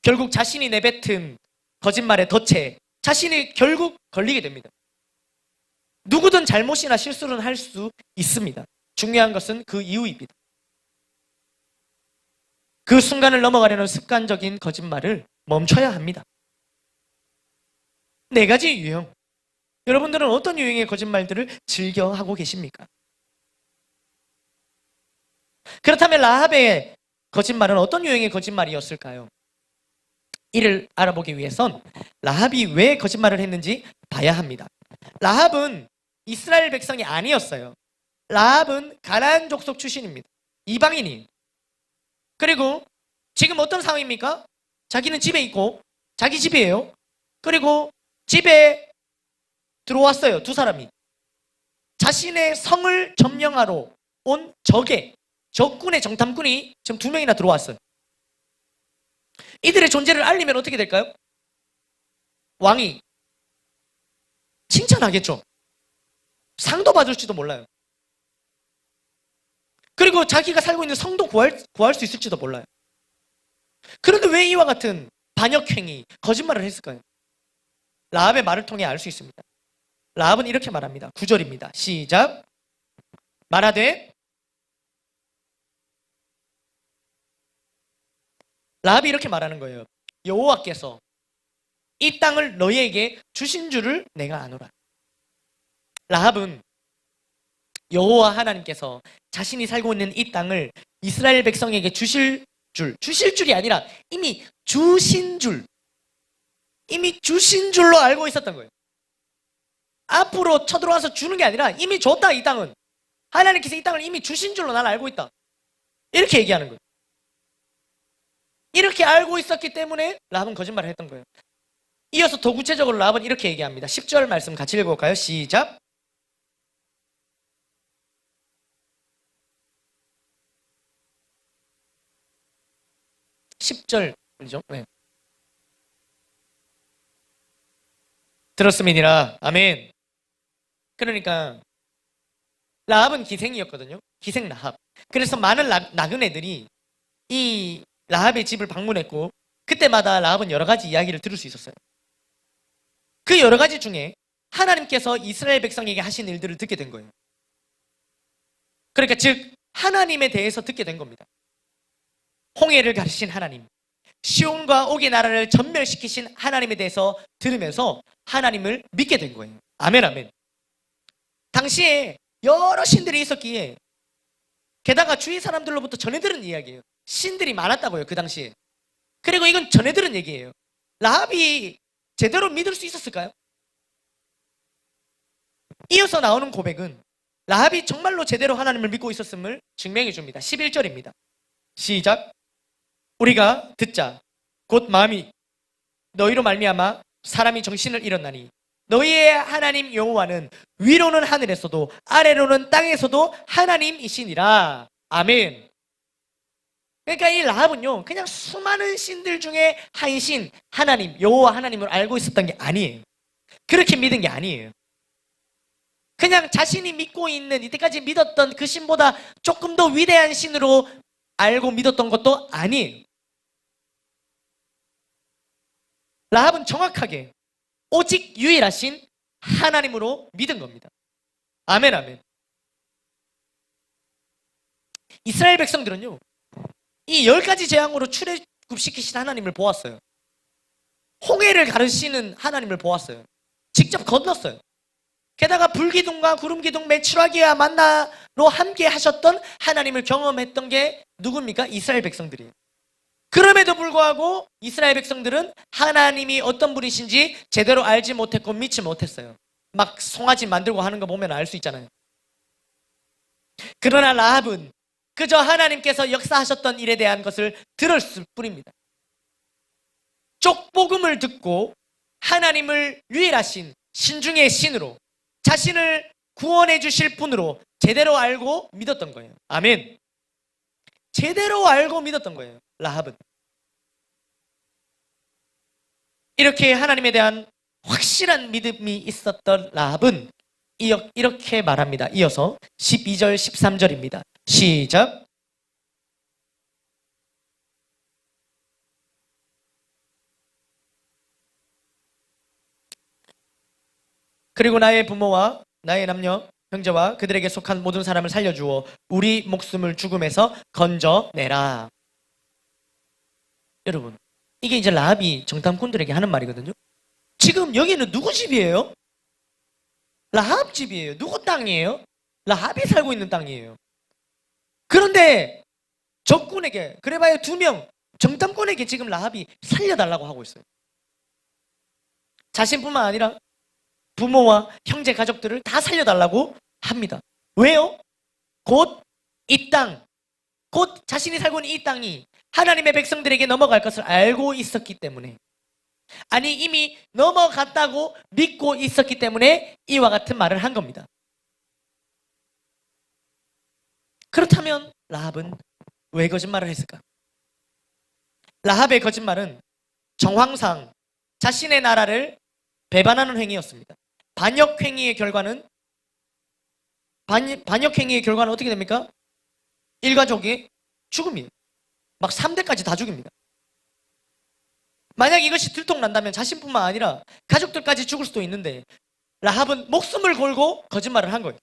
결국 자신이 내뱉은 거짓말의 덫에 자신이 결국 걸리게 됩니다. 누구든 잘못이나 실수는 할 수 있습니다. 중요한 것은 그 이유입니다. 그 순간을 넘어가려는 습관적인 거짓말을 멈춰야 합니다. 4가지 유형. 여러분들은 어떤 유형의 거짓말들을 즐겨 하고 계십니까? 그렇다면 라합의 거짓말은 어떤 유형의 거짓말이었을까요? 이를 알아보기 위해선 라합이 왜 거짓말을 했는지 봐야 합니다. 라합은 이스라엘 백성이 아니었어요. 라합은 가나안 족속 출신입니다. 이방인이에요. 그리고 지금 어떤 상황입니까? 자기는 집에 있고 자기 집이에요. 그리고 집에 들어왔어요. 2사람이. 자신의 성을 점령하러 온 적군의 정탐꾼이 지금 2명이나 들어왔어요. 이들의 존재를 알리면 어떻게 될까요? 왕이 칭찬하겠죠. 상도 받을지도 몰라요. 그리고 자기가 살고 있는 성도 구할 수 있을지도 몰라요. 그런데 왜 이와 같은 반역행위, 거짓말을 했을까요? 라합의 말을 통해 알 수 있습니다. 라합은 이렇게 말합니다. 9절입니다. 시작. 말하되, 라합이 이렇게 말하는 거예요. 여호와께서 이 땅을 너희에게 주신 줄을 내가 아노라. 라합은 여호와 하나님께서 자신이 살고 있는 이 땅을 이스라엘 백성에게 주실 줄이 아니라 이미 주신 줄로 알고 있었던 거예요. 앞으로 쳐들어와서 주는 게 아니라 이미 줬다. 이 땅은 하나님께서 이 땅을 이미 주신 줄로 난 알고 있다. 이렇게 얘기하는 거예요. 이렇게 알고 있었기 때문에 라합은 거짓말을 했던 거예요. 이어서 더 구체적으로 라합은 이렇게 얘기합니다. 10절 말씀 같이 읽어볼까요? 시작. (10절) 네. 들었음이니라. 아멘. 그러니까 라합은 기생이었거든요. 기생 라합. 그래서 많은 나그네들이 이 라합의 집을 방문했고 그때마다 라합은 여러 가지 이야기를 들을 수 있었어요. 그 여러 가지 중에 하나님께서 이스라엘 백성에게 하신 일들을 듣게 된 거예요. 그러니까 즉 하나님에 대해서 듣게 된 겁니다. 홍해를 가르신 하나님, 시온과 옥의 나라를 전멸시키신 하나님에 대해서 들으면서 하나님을 믿게 된 거예요. 아멘, 아멘. 당시에 여러 신들이 있었기에 게다가 주위 사람들로부터 전해 들은 이야기예요. 신들이 많았다고요, 그 당시에. 그리고 이건 전해 들은 얘기예요. 라합이 제대로 믿을 수 있었을까요? 이어서 나오는 고백은 라합이 정말로 제대로 하나님을 믿고 있었음을 증명해 줍니다. 11절입니다. 시작. 우리가 듣자 곧 마음이 너희로 말미암아 사람이 정신을 잃었나니 너희의 하나님 여호와는 위로는 하늘에서도 아래로는 땅에서도 하나님이시니라. 아멘. 그러니까 이 라합은요 그냥 수많은 신들 중에 한 신 하나님 여호와 하나님을 알고 있었던 게 아니에요. 그렇게 믿은 게 아니에요. 그냥 자신이 믿고 있는 이때까지 믿었던 그 신보다 조금 더 위대한 신으로 알고 믿었던 것도 아니에요. 라합은 정확하게 오직 유일하신 하나님으로 믿은 겁니다. 아멘, 아멘. 이스라엘 백성들은요 이 10가지 재앙으로 출애굽시키신 하나님을 보았어요. 홍해를 가르시는 하나님을 보았어요. 직접 건넜어요. 게다가 불기둥과 구름기둥 메추라기와 만나로 함께 하셨던 하나님을 경험했던 게 누굽니까? 이스라엘 백성들이에요. 그럼에도 불구하고 이스라엘 백성들은 하나님이 어떤 분이신지 제대로 알지 못했고 믿지 못했어요. 막 송아지 만들고 하는 거 보면 알 수 있잖아요. 그러나 라합은 그저 하나님께서 역사하셨던 일에 대한 것을 들었을 뿐입니다. 쪽복음을 듣고 하나님을 유일하신 신중의 신으로 자신을 구원해 주실 분으로 제대로 알고 믿었던 거예요. 아멘. 제대로 알고 믿었던 거예요. 라합은. 이렇게 하나님에 대한 확실한 믿음이 있었던 라합은 이렇게 말합니다. 이어서 12절 13절입니다. 시작. 그리고 나의 부모와 나의 남녀 형제와 그들에게 속한 모든 사람을 살려주어 우리 목숨을 죽음에서 건져내라. 여러분, 이게 이제 라합이 정탐꾼들에게 하는 말이거든요. 지금 여기는 누구 집이에요? 라합 집이에요. 누구 땅이에요? 라합이 살고 있는 땅이에요. 그런데 적군에게, 그래봐야 2명, 정탐꾼에게 지금 라합이 살려달라고 하고 있어요. 자신뿐만 아니라 부모와 형제 가족들을 다 살려달라고 합니다. 왜요? 곧 이 땅, 곧 자신이 살고 있는 이 땅이 하나님의 백성들에게 넘어갈 것을 알고 있었기 때문에, 아니 이미 넘어갔다고 믿고 있었기 때문에 이와 같은 말을 한 겁니다. 그렇다면 라합은 왜 거짓말을 했을까? 라합의 거짓말은 정황상 자신의 나라를 배반하는 행위였습니다. 반역행위의 결과는 어떻게 됩니까? 일가족의 죽음이에요. 막 3대까지 다 죽입니다. 만약 이것이 들통난다면 자신뿐만 아니라 가족들까지 죽을 수도 있는데 라합은 목숨을 걸고 거짓말을 한 거예요.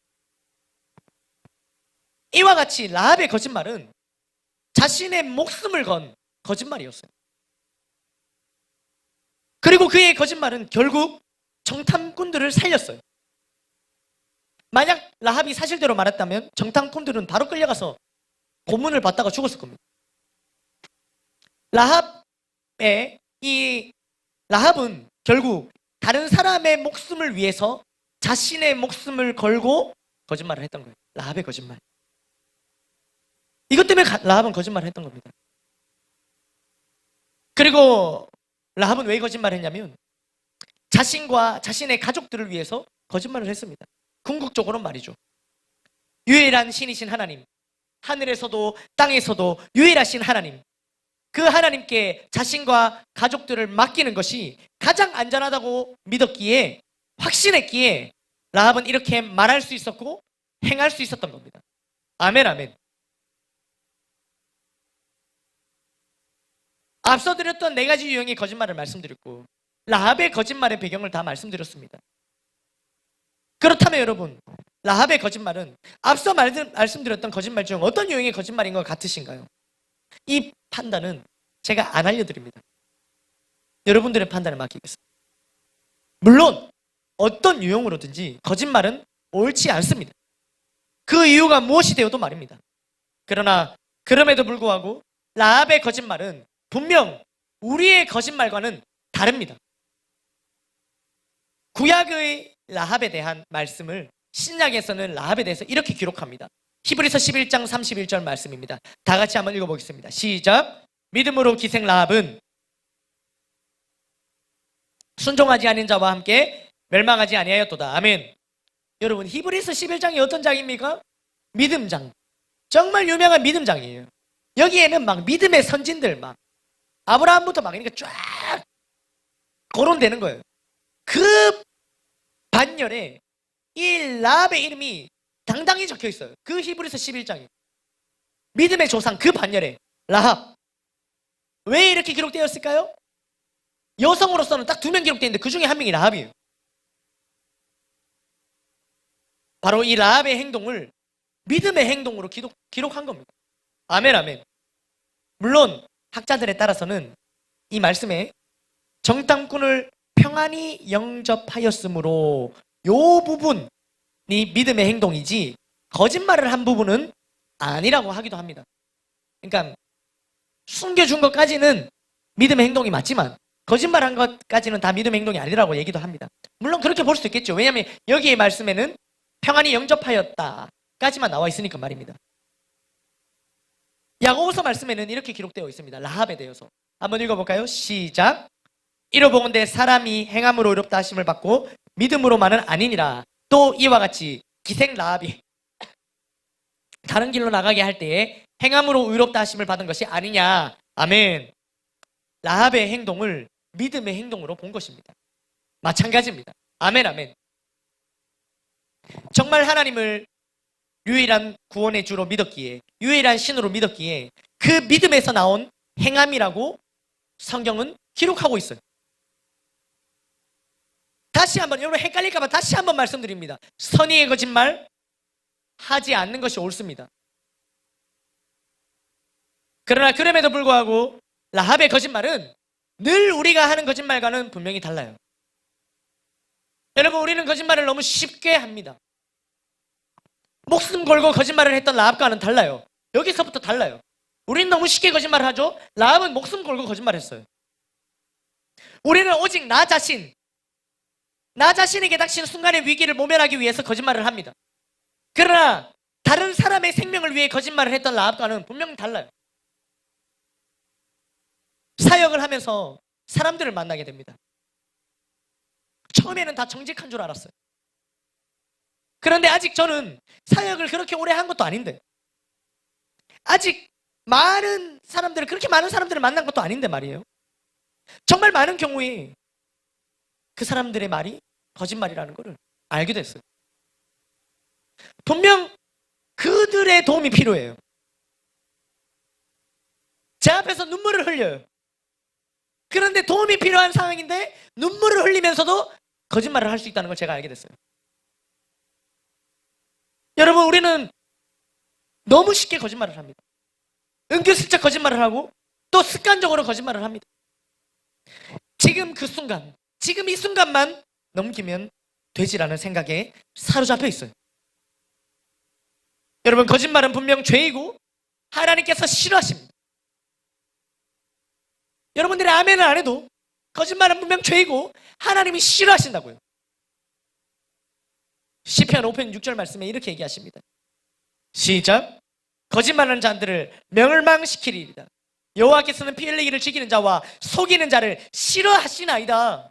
이와 같이 라합의 거짓말은 자신의 목숨을 건 거짓말이었어요. 그리고 그의 거짓말은 결국 정탐꾼들을 살렸어요. 만약 라합이 사실대로 말했다면 정탐꾼들은 바로 끌려가서 고문을 받다가 죽었을 겁니다. 라합은 결국 다른 사람의 목숨을 위해서 자신의 목숨을 걸고 거짓말을 했던 거예요. 라합의 거짓말. 이것 때문에 라합은 거짓말을 했던 겁니다. 그리고 라합은 왜 거짓말을 했냐면 자신과 자신의 가족들을 위해서 거짓말을 했습니다. 궁극적으로는 말이죠. 유일한 신이신 하나님, 하늘에서도 땅에서도 유일하신 하나님, 그 하나님께 자신과 가족들을 맡기는 것이 가장 안전하다고 믿었기에, 확신했기에 라합은 이렇게 말할 수 있었고 행할 수 있었던 겁니다. 아멘, 아멘. 앞서 드렸던 4가지 유형의 거짓말을 말씀드렸고 라합의 거짓말의 배경을 다 말씀드렸습니다. 그렇다면 여러분, 라합의 거짓말은 앞서 말씀드렸던 거짓말 중 어떤 유형의 거짓말인 것 같으신가요? 이 판단은 제가 안 알려드립니다. 여러분들의 판단을 맡기겠습니다. 물론 어떤 유형으로든지 거짓말은 옳지 않습니다. 그 이유가 무엇이 되어도 말입니다. 그러나 그럼에도 불구하고 라합의 거짓말은 분명 우리의 거짓말과는 다릅니다. 구약의 라합에 대한 말씀을 신약에서는 라합에 대해서 이렇게 기록합니다. 히브리서 11장 31절 말씀입니다. 다 같이 한번 읽어보겠습니다. 시작. 믿음으로 기생 라합은 순종하지 않은 자와 함께 멸망하지 아니하였도다. 아멘. 여러분, 히브리서 11장이 어떤 장입니까? 믿음장. 정말 유명한 믿음장이에요. 여기에는 막 믿음의 선진들, 막 아브라함부터 막 이렇게 쫙 거론되는 거예요. 그 반열에 이 라합의 이름이 당당히 적혀 있어요. 그 히브리서 11장에 믿음의 조상 그 반열에 라합. 왜 이렇게 기록되었을까요? 여성으로서는 딱 2명 기록되어 있는데 그 중에 한 명이 라합이에요. 바로 이 라합의 행동을 믿음의 행동으로 기록한 겁니다. 아멘, 아멘. 물론 학자들에 따라서는 이 말씀에 정탐꾼을 평안히 영접하였으므로 요 부분이 믿음의 행동이지 거짓말을 한 부분은 아니라고 하기도 합니다. 그러니까 숨겨준 것까지는 믿음의 행동이 맞지만 거짓말한 것까지는 다 믿음의 행동이 아니라고 얘기도 합니다. 물론 그렇게 볼 수도 있겠죠. 왜냐하면 여기의 말씀에는 평안히 영접하였다까지만 나와 있으니까 말입니다. 야고보서 말씀에는 이렇게 기록되어 있습니다. 라합에 대해서 한번 읽어볼까요? 시작. 이로보건대 사람이 행함으로 의롭다 하심을 받고 믿음으로만은 아니니라. 또 이와 같이 기생 라합이 다른 길로 나가게 할 때에 행함으로 의롭다 하심을 받은 것이 아니냐. 아멘. 라합의 행동을 믿음의 행동으로 본 것입니다. 마찬가지입니다. 아멘 아멘. 정말 하나님을 유일한 구원의 주로 믿었기에, 유일한 신으로 믿었기에 그 믿음에서 나온 행함이라고 성경은 기록하고 있어요. 다시 한번, 여러분 헷갈릴까봐 다시 한번 말씀드립니다. 선의의 거짓말 하지 않는 것이 옳습니다. 그러나 그럼에도 불구하고 라합의 거짓말은 늘 우리가 하는 거짓말과는 분명히 달라요. 여러분, 우리는 거짓말을 너무 쉽게 합니다. 목숨 걸고 거짓말을 했던 라합과는 달라요. 여기서부터 달라요. 우리는 너무 쉽게 거짓말을 하죠. 라합은 목숨 걸고 거짓말했어요. 우리는 오직 나 자신에게 닥친 순간의 위기를 모면하기 위해서 거짓말을 합니다. 그러나 다른 사람의 생명을 위해 거짓말을 했던 라합과는 분명히 달라요. 사역을 하면서 사람들을 만나게 됩니다. 처음에는 다 정직한 줄 알았어요. 그런데 아직 저는 사역을 그렇게 오래 한 것도 아닌데, 아직 그렇게 많은 사람들을 만난 것도 아닌데 말이에요. 정말 많은 경우에 그 사람들의 말이 거짓말이라는 것을 알게 됐어요. 분명 그들의 도움이 필요해요. 제 앞에서 눈물을 흘려요. 그런데 도움이 필요한 상황인데 눈물을 흘리면서도 거짓말을 할 수 있다는 걸 제가 알게 됐어요. 여러분, 우리는 너무 쉽게 거짓말을 합니다. 은근슬쩍 거짓말을 하고 또 습관적으로 거짓말을 합니다. 지금 이 순간만 넘기면 되지라는 생각에 사로잡혀 있어요. 여러분, 거짓말은 분명 죄이고 하나님께서 싫어하십니다. 여러분들이 아멘을 안 해도 거짓말은 분명 죄이고 하나님이 싫어하신다고요. 시편 5편 6절 말씀에 이렇게 얘기하십니다. 시작. 거짓말하는 자들을 멸망시키리이다. 여호와께서는 피 흘리기를 즐기는 자와 속이는 자를 싫어하시나이다.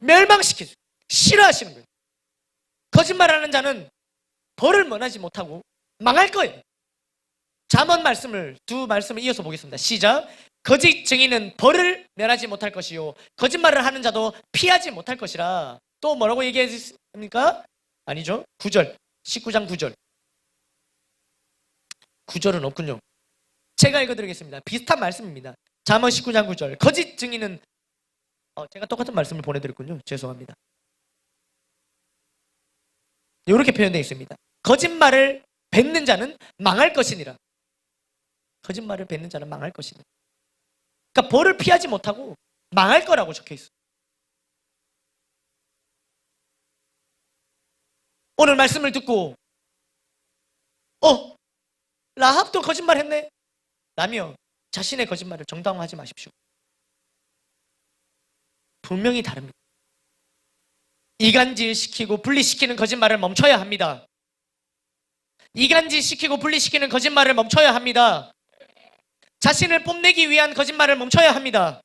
멸망시키죠. 싫어하시는 거예요. 거짓말하는 자는 벌을 면하지 못하고 망할 거예요. 잠언 두 말씀을 이어서 보겠습니다. 시작. 거짓 증인은 벌을 면하지 못할 것이요 거짓말을 하는 자도 피하지 못할 것이라. 또 뭐라고 얘기했습니까? 아니죠. 9절. 19장 9절. 9절은 없군요. 제가 읽어드리겠습니다. 비슷한 말씀입니다. 잠언 19장 9절. 거짓 증인은 제가 똑같은 말씀을 보내드렸군요. 죄송합니다. 이렇게 표현되어 있습니다. 거짓말을 뱉는 자는 망할 것이니라. 거짓말을 뱉는 자는 망할 것이니라. 그러니까 벌을 피하지 못하고 망할 거라고 적혀 있어요. 오늘 말씀을 듣고 라합도 거짓말했네 라며 자신의 거짓말을 정당화하지 마십시오. 분명히 다릅니다. 이간질시키고 분리시키는 거짓말을 멈춰야 합니다. 이간질시키고 분리시키는 거짓말을 멈춰야 합니다. 자신을 뽐내기 위한 거짓말을 멈춰야 합니다.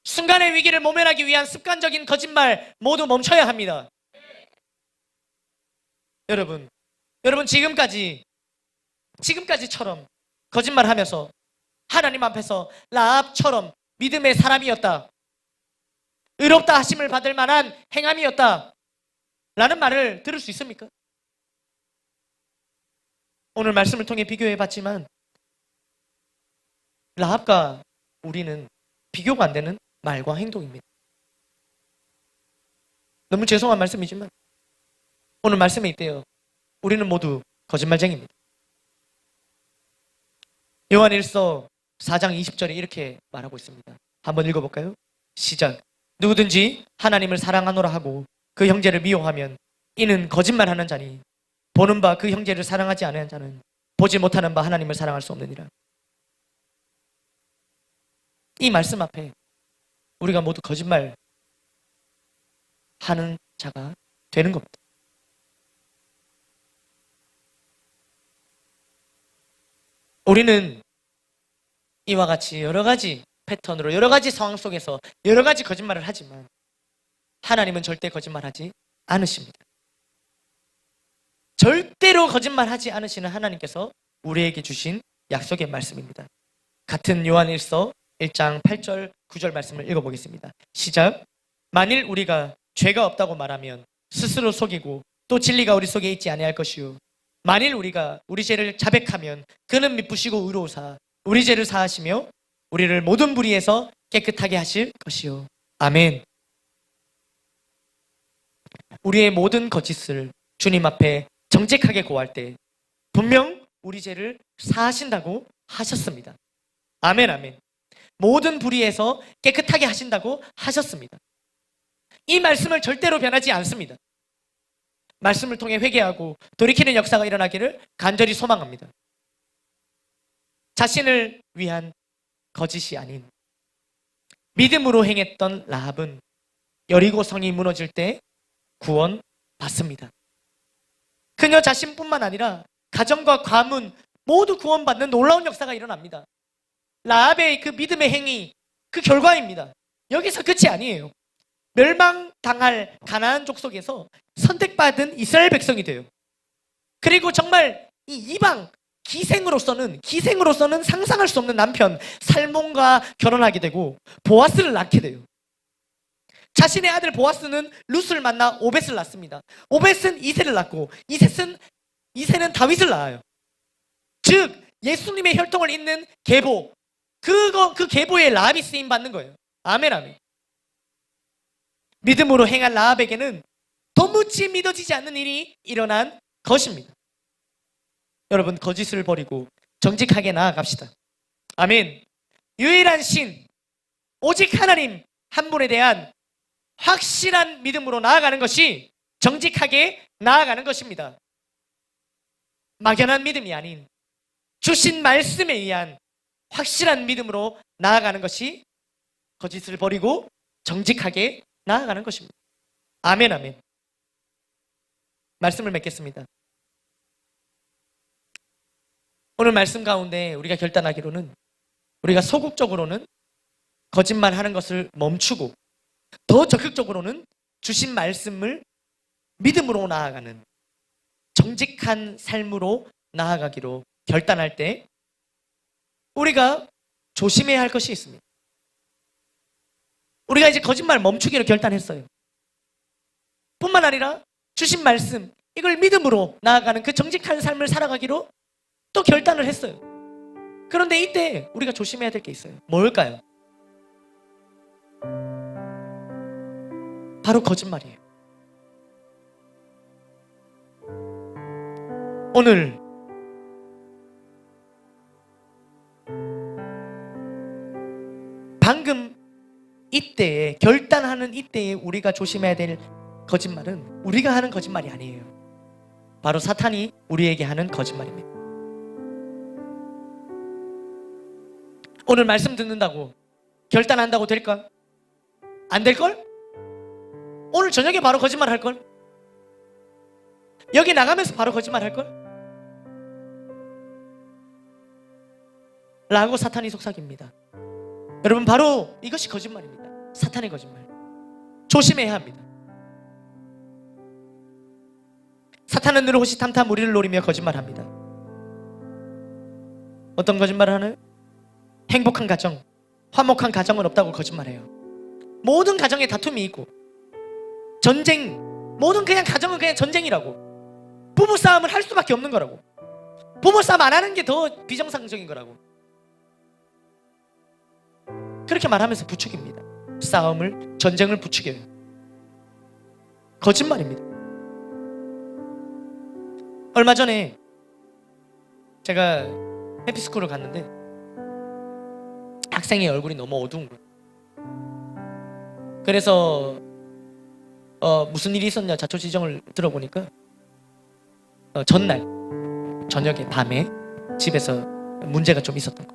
순간의 위기를 모면하기 위한 습관적인 거짓말 모두 멈춰야 합니다. 여러분 지금까지처럼 거짓말하면서 하나님 앞에서 라합처럼 믿음의 사람이었다, 의롭다 하심을 받을 만한 행함이었다 라는 말을 들을 수 있습니까? 오늘 말씀을 통해 비교해 봤지만 라합과 우리는 비교가 안 되는 말과 행동입니다. 너무 죄송한 말씀이지만 오늘 말씀에 있대요. 우리는 모두 거짓말쟁이입니다. 요한일서 4장 20절에 이렇게 말하고 있습니다. 한번 읽어볼까요? 시작. 누구든지 하나님을 사랑하노라 하고 그 형제를 미워하면 이는 거짓말하는 자니 보는 바 그 형제를 사랑하지 않은 자는 보지 못하는 바 하나님을 사랑할 수 없느니라. 이 말씀 앞에 우리가 모두 거짓말 하는 자가 되는 겁니다. 우리는 이와 같이 여러 가지 패턴으로 여러 가지 상황 속에서 여러 가지 거짓말을 하지만 하나님은 절대 거짓말하지 않으십니다. 절대로 거짓말하지 않으시는 하나님께서 우리에게 주신 약속의 말씀입니다. 같은 요한일서 1장 8절 9절 말씀을 읽어보겠습니다. 시작. 만일 우리가 죄가 없다고 말하면 스스로 속이고 또 진리가 우리 속에 있지 아니할 것이요 만일 우리가 우리 죄를 자백하면 그는 미쁘시고 의로우사 우리 죄를 사하시며 우리를 모든 불의에서 깨끗하게 하실 것이요. 아멘. 우리의 모든 거짓을 주님 앞에 정직하게 고할 때 분명 우리 죄를 사하신다고 하셨습니다. 아멘, 아멘. 모든 불의에서 깨끗하게 하신다고 하셨습니다. 이 말씀을 절대로 변하지 않습니다. 말씀을 통해 회개하고 돌이키는 역사가 일어나기를 간절히 소망합니다. 자신을 위한 거짓이 아닌 믿음으로 행했던 라합은 여리고 성이 무너질 때 구원받습니다. 그녀 자신뿐만 아니라 가정과 가문 모두 구원받는 놀라운 역사가 일어납니다. 라합의 그 믿음의 행위, 그 결과입니다. 여기서 끝이 아니에요. 멸망당할 가나안 족속에서 선택받은 이스라엘 백성이 돼요. 그리고 정말 이 이방 기생으로서는 상상할 수 없는 남편 살몬과 결혼하게 되고 보아스를 낳게 돼요. 자신의 아들 보아스는 룻을 만나 오벳을 낳습니다. 오벳은 이새를 낳고 이새는 다윗을 낳아요. 즉 예수님의 혈통을 잇는 계보, 그 계보에 라합이 쓰임 받는 거예요. 아멘, 아멘. 믿음으로 행한 라합에게는 도무지 믿어지지 않는 일이 일어난 것입니다. 여러분, 거짓을 버리고 정직하게 나아갑시다. 아멘. 유일한 신, 오직 하나님 한 분에 대한 확실한 믿음으로 나아가는 것이 정직하게 나아가는 것입니다. 막연한 믿음이 아닌 주신 말씀에 의한 확실한 믿음으로 나아가는 것이 거짓을 버리고 정직하게 나아가는 것입니다. 아멘, 아멘. 말씀을 맺겠습니다. 오늘 말씀 가운데 우리가 결단하기로는 우리가 소극적으로는 거짓말하는 것을 멈추고 더 적극적으로는 주신 말씀을 믿음으로 나아가는 정직한 삶으로 나아가기로 결단할 때 우리가 조심해야 할 것이 있습니다. 우리가 이제 거짓말 멈추기로 결단했어요. 뿐만 아니라 주신 말씀, 이걸 믿음으로 나아가는 그 정직한 삶을 살아가기로 또 결단을 했어요. 그런데 이때 우리가 조심해야 될 게 있어요. 뭘까요? 바로 거짓말이에요. 오늘 방금 이때에 결단하는 이때에 우리가 조심해야 될 거짓말은 우리가 하는 거짓말이 아니에요. 바로 사탄이 우리에게 하는 거짓말입니다. 오늘 말씀 듣는다고 결단한다고 될까? 안 될걸? 오늘 저녁에 바로 거짓말 할걸? 여기 나가면서 바로 거짓말 할걸? 라고 사탄이 속삭입니다. 여러분, 바로 이것이 거짓말입니다. 사탄의 거짓말. 조심해야 합니다. 사탄은 늘 호시탐탐 우리를 노리며 거짓말합니다. 어떤 거짓말을 하나요? 행복한 가정, 화목한 가정은 없다고 거짓말해요. 모든 가정에 다툼이 있고 전쟁, 모든 그냥 가정은 그냥 전쟁이라고, 부부싸움을 할 수밖에 없는 거라고, 부부싸움 안 하는 게 더 비정상적인 거라고 그렇게 말하면서 부추깁니다. 싸움을, 전쟁을 부추겨요. 거짓말입니다. 얼마 전에 제가 해피스쿨을 갔는데 학생의 얼굴이 너무 어두운 거예요. 그래서 무슨 일이 있었냐 자초지종을 들어보니까 전날 저녁에 밤에 집에서 문제가 좀 있었던 거,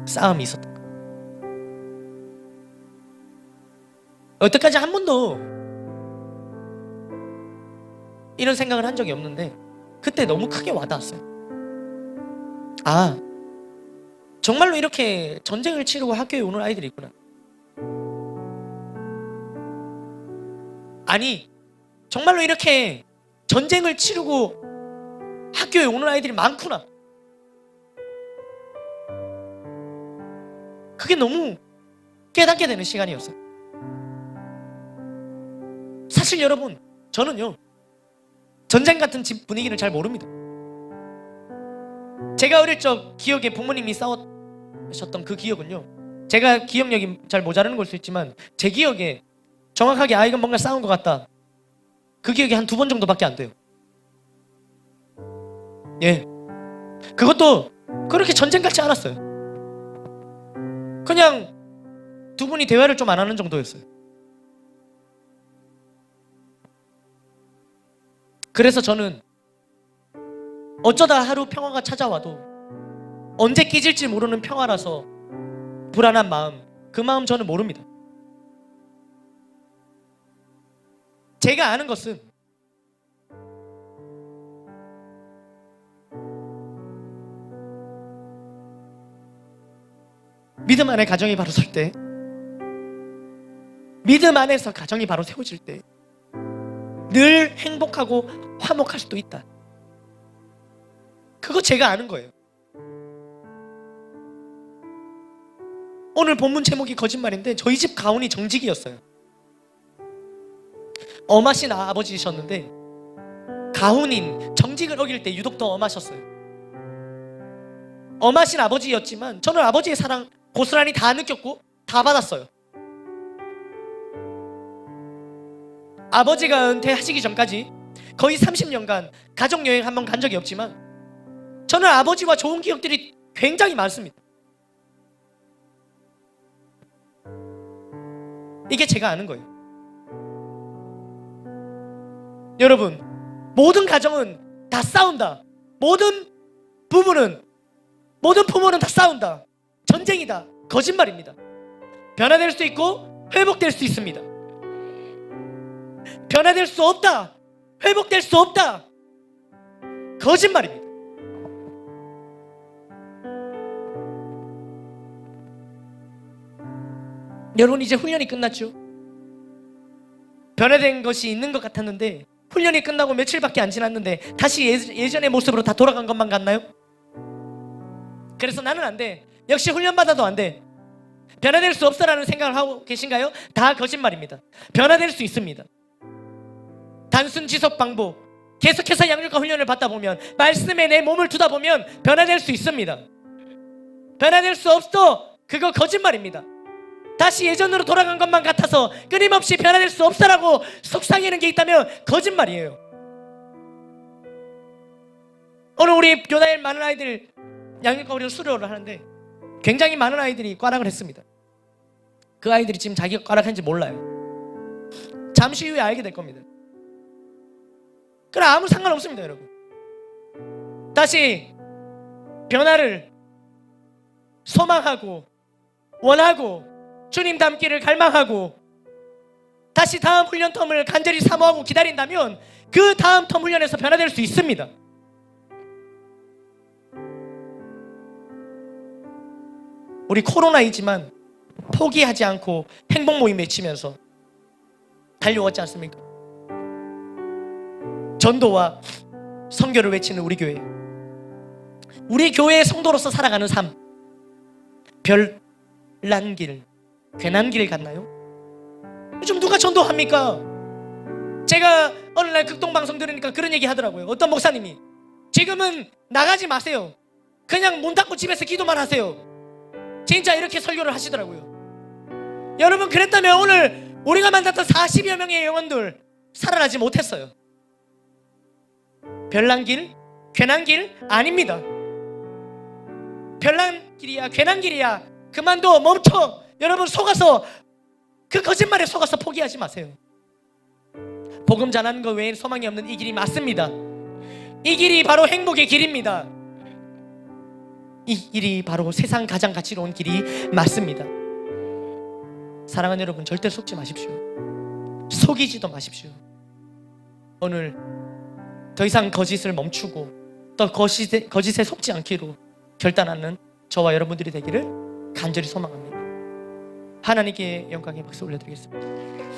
싸움이 있었던 거. 여태까지 한 번도 이런 생각을 한 적이 없는데 그때 너무 크게 와닿았어요. 아, 정말로 이렇게 전쟁을 치르고 학교에 오는 아이들이 있구나. 아니, 정말로 이렇게 전쟁을 치르고 학교에 오는 아이들이 많구나. 그게 너무 깨닫게 되는 시간이었어요. 사실 여러분, 저는요 전쟁 같은 집 분위기를 잘 모릅니다. 제가 어릴 적 기억에 부모님이 싸우셨던 그 기억은요, 제가 기억력이 잘 모자라는 걸 수 있지만 제 기억에 정확하게 이건 뭔가 싸운 것 같다, 그 기억이 한 2번 정도밖에 안 돼요. 예, 그것도 그렇게 전쟁 같지 않았어요. 그냥 두 분이 대화를 좀 안 하는 정도였어요. 그래서 저는 어쩌다 하루 평화가 찾아와도 언제 깨질지 모르는 평화라서 불안한 마음, 그 마음 저는 모릅니다. 제가 아는 것은 믿음 안에 가정이 바로 설 때, 믿음 안에서 가정이 바로 세워질 때 늘 행복하고 화목할 수도 있다. 그거 제가 아는 거예요. 오늘 본문 제목이 거짓말인데 저희 집 가훈이 정직이었어요. 엄하신 아버지셨는데 가훈인 정직을 어길 때 유독 더 엄하셨어요. 엄하신 아버지였지만 저는 아버지의 사랑 고스란히 다 느꼈고 다 받았어요. 아버지가 은퇴하시기 전까지 거의 30년간 가족여행 한 번 간 적이 없지만 저는 아버지와 좋은 기억들이 굉장히 많습니다. 이게 제가 아는 거예요. 여러분, 모든 가정은 다 싸운다. 모든 부부는, 모든 부모는 다 싸운다. 전쟁이다. 거짓말입니다. 변화될 수 있고 회복될 수 있습니다. 변화될 수 없다. 회복될 수 없다. 거짓말입니다. 여러분, 이제 훈련이 끝났죠? 변화된 것이 있는 것 같았는데 훈련이 끝나고 며칠밖에 안 지났는데 다시 예전의 모습으로 다 돌아간 것만 같나요? 그래서 나는 안 돼. 역시 훈련받아도 안 돼. 변화될 수 없어라는 생각을 하고 계신가요? 다 거짓말입니다. 변화될 수 있습니다. 단순 지속 방법, 계속해서 양육과 훈련을 받다 보면, 말씀에 내 몸을 두다 보면 변화될 수 있습니다. 변화될 수 없어, 그거 거짓말입니다. 다시 예전으로 돌아간 것만 같아서 끊임없이 변화될 수 없어라고 속삭이는 게 있다면 거짓말이에요. 오늘 우리 교단에 많은 아이들 양육과 훈련 수료를 하는데 굉장히 많은 아이들이 꽈락을 했습니다. 그 아이들이 지금 자기가 꽈락한지 몰라요. 잠시 후에 알게 될 겁니다. 그럼 아무 상관없습니다, 여러분. 다시 변화를 소망하고 원하고 주님 닮기를 갈망하고 다시 다음 훈련 텀을 간절히 사모하고 기다린다면 그 다음 텀 훈련에서 변화될 수 있습니다. 우리 코로나이지만 포기하지 않고 행복 모임 외치면서 달려왔지 않습니까? 전도와 선교를 외치는 우리 교회, 우리 교회의 성도로서 살아가는 삶, 별난 길, 괜한 길 같나요? 요즘 누가 전도합니까? 제가 어느 날 극동방송 들으니까 그런 얘기 하더라고요. 어떤 목사님이 지금은 나가지 마세요. 그냥 문 닫고 집에서 기도만 하세요. 진짜 이렇게 설교를 하시더라고요. 여러분, 그랬다면 오늘 우리가 만났던 40여 명의 영혼들 살아나지 못했어요. 별난 길, 괜한 길 아닙니다. 별난 길이야, 괜한 길이야, 그만둬, 멈춰. 여러분, 속아서 그 거짓말에 속아서 포기하지 마세요. 복음 전하는 거 외엔 소망이 없는 이 길이 맞습니다. 이 길이 바로 행복의 길입니다. 이 길이 바로 세상 가장 가치로운 길이 맞습니다. 사랑하는 여러분, 절대 속지 마십시오. 속이지도 마십시오. 오늘 더 이상 거짓을 멈추고 또 거짓에 속지 않기로 결단하는 저와 여러분들이 되기를 간절히 소망합니다. 하나님께 영광의 박수 올려드리겠습니다.